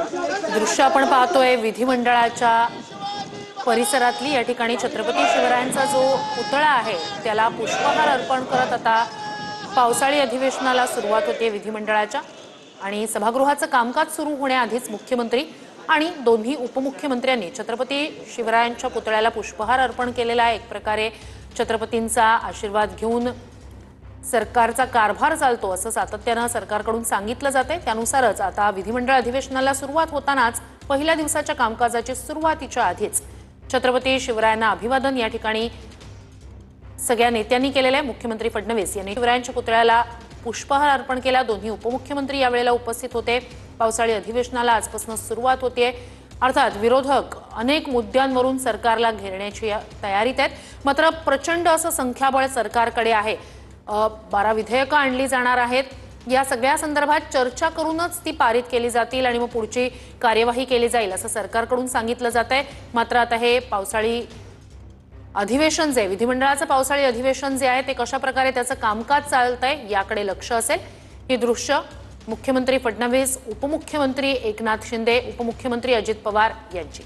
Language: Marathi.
दृश्य आपण पाहतोय विधिमंडळाच्या परिसरातली। या ठिकाणी छत्रपती शिवरायांचा जो पुतळा आहे त्याला पुष्पहार अर्पण करत आता पावसाळी अधिवेशनाला सुरुवात होते विधिमंडळाच्या। आणि सभागृहाचं कामकाज सुरू होण्याआधीच मुख्यमंत्री आणि दोन्ही उपमुख्यमंत्र्यांनी छत्रपती शिवरायांच्या पुतळ्याला पुष्पहार अर्पण केलेला आहे। एक प्रकारे छत्रपतींचा आशीर्वाद घेऊन सरकारचा कारभार चालतो असं सातत्याने सरकारकडून सांगितलं जाते। त्यानुसारच आता विधिमंडळ अधिवेशनाला सुरुवात होतानाच पहिल्या दिवसाच्या कामकाजाची सुरुवातीच्या आधीच छत्रपती शिवरायांना अभिवादन या ठिकाणी सगळ्या नेत्यांनी केलेलं आहे। मुख्यमंत्री फडणवीस यांनी शिवरायांच्या पुतळ्याला पुष्पहार अर्पण केला। दोन्ही उपमुख्यमंत्री यावेळेला उपस्थित होते। पावसाळी अधिवेशनाला आजपासून सुरुवात होते। अर्थात विरोधक अनेक मुद्द्यांवरून सरकारला घेरण्याची तयारीत आहेत। मात्र प्रचंड असं संख्याबळ सरकारकडे आहे। 12 विधेयकं आणली जाणार आहेत। या सगळ्या संदर्भात चर्चा करूनच ती पारित केली जातील आणि मग पुढची कार्यवाही केली जाईल असं सरकारकडून सांगितलं जातंय। मात्र आता हे पावसाळी अधिवेशन जे विधिमंडळाचं पावसाळी अधिवेशन जे आहे ते कशा प्रकारे त्याचं कामकाज चालतंय याकडे लक्ष असेल। ही दृश्य मुख्यमंत्री फडणवीस, उपमुख्यमंत्री एकनाथ शिंदे, उपमुख्यमंत्री अजित पवार यांची।